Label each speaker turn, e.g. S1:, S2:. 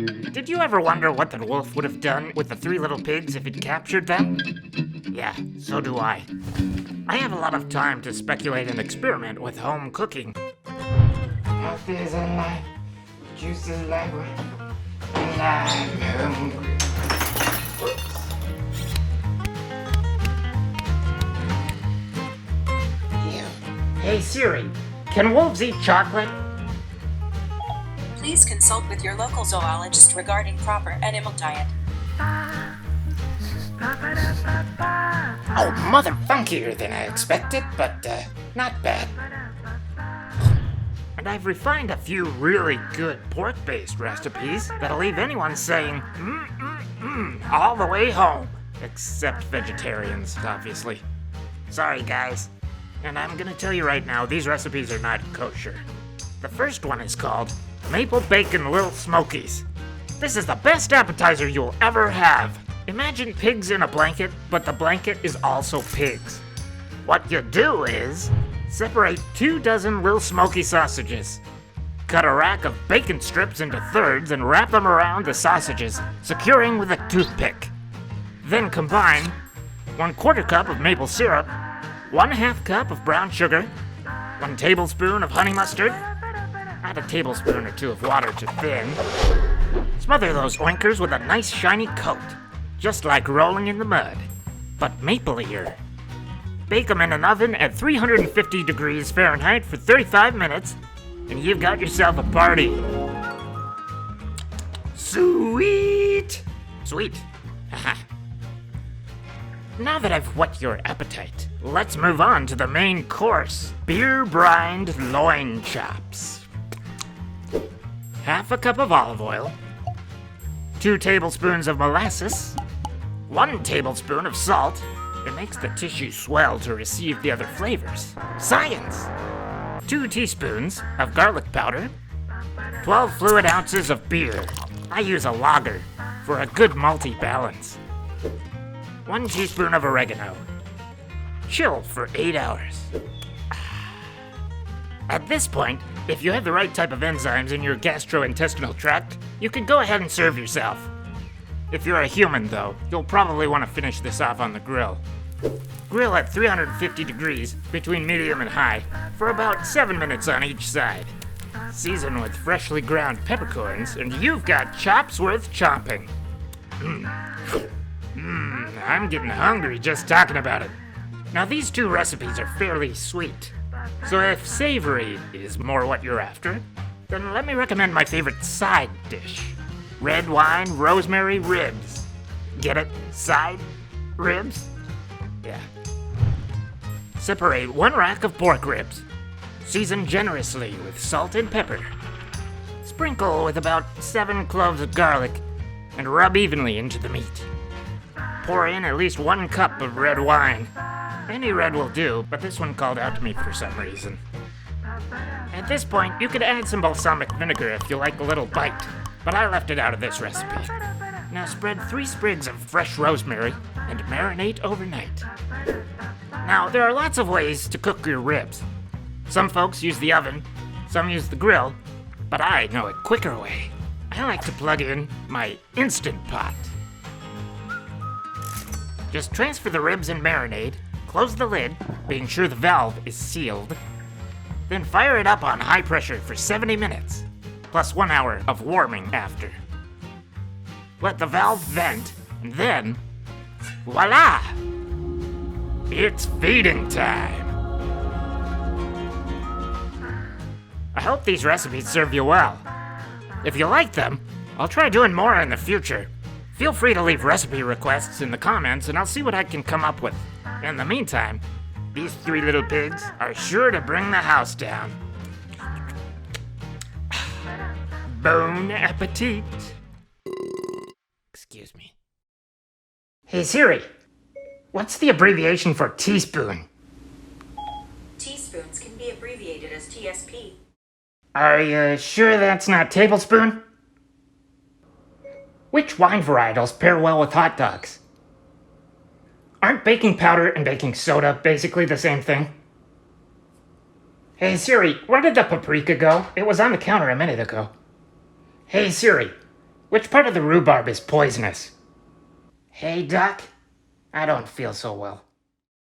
S1: Did you ever wonder what the wolf would have done with the three little pigs if he'd captured them? Yeah, so do I. I have a lot of time to speculate and experiment with home cooking.
S2: Health is alive, juice is liquid, and I'm hungry.
S1: Hey Siri, can wolves eat chocolate?
S3: Please consult with your local zoologist regarding proper animal diet.
S1: Oh, mother funkier than I expected, but not bad. And I've refined a few really good pork-based recipes that'll leave anyone saying, all the way home. Except vegetarians, obviously. Sorry, guys. And I'm gonna tell you right now, these recipes are not kosher. The first one is called Maple Bacon Little Smokies. This is the best appetizer you'll ever have. Imagine pigs in a blanket, but the blanket is also pigs. What you do is separate 24 little smoky sausages. Cut a rack of bacon strips into thirds and wrap them around the sausages, securing with a toothpick. Then combine 1/4 cup of maple syrup, 1/2 cup of brown sugar, 1 tablespoon of honey mustard, add a tablespoon or 2 of water to thin. Smother those oinkers with a nice shiny coat, just like rolling in the mud, but maple-ier. Bake them in an oven at 350 degrees Fahrenheit for 35 minutes, and you've got yourself a party. Sweet! Sweet. Haha. Now that I've whet your appetite, let's move on to the main course. Beer-Brined loin chops. 1/2 cup of olive oil, 2 tablespoons of molasses, 1 tablespoon of salt. It makes the tissue swell to receive the other flavors. Science! 2 teaspoons of garlic powder, 12 fluid ounces of beer. I use a lager for a good malty balance. 1 teaspoon of oregano. Chill for 8 hours. At this point, if you have the right type of enzymes in your gastrointestinal tract, you can go ahead and serve yourself. If you're a human, though, you'll probably want to finish this off on the grill. Grill at 350 degrees between medium and high for about 7 minutes on each side. Season with freshly ground peppercorns, and you've got chops worth chomping. I'm getting hungry just talking about it. Now these 2 recipes are fairly sweet, so if savory is more what you're after, then let me recommend my favorite side dish. Red wine rosemary ribs. Get it? Side ribs? Yeah. Separate 1 rack of pork ribs. Season generously with salt and pepper. Sprinkle with about 7 cloves of garlic and rub evenly into the meat. Pour in at least 1 cup of red wine. Any red will do, but this one called out to me for some reason. At this point, you could add some balsamic vinegar if you like a little bite, but I left it out of this recipe. Now spread 3 sprigs of fresh rosemary and marinate overnight. Now, there are lots of ways to cook your ribs. Some folks use the oven, some use the grill, but I know a quicker way. I like to plug in my Instant Pot. Just transfer the ribs and marinade, close the lid, being sure the valve is sealed, then fire it up on high pressure for 70 minutes, plus 1 hour of warming after. Let the valve vent, and then, voila! It's feeding time! I hope these recipes serve you well. If you like them, I'll try doing more in the future. Feel free to leave recipe requests in the comments and I'll see what I can come up with. In the meantime, these 3 little pigs are sure to bring the house down. Bon appetit. Excuse me. Hey Siri, what's the abbreviation for teaspoon?
S3: Teaspoons can be abbreviated as TSP.
S1: Are you sure that's not tablespoon? Which wine varietals pair well with hot dogs? Aren't baking powder and baking soda basically the same thing? Hey Siri, where did the paprika go? It was on the counter a minute ago. Hey Siri, Which part of the rhubarb is poisonous? Hey, Doc. I don't feel so well.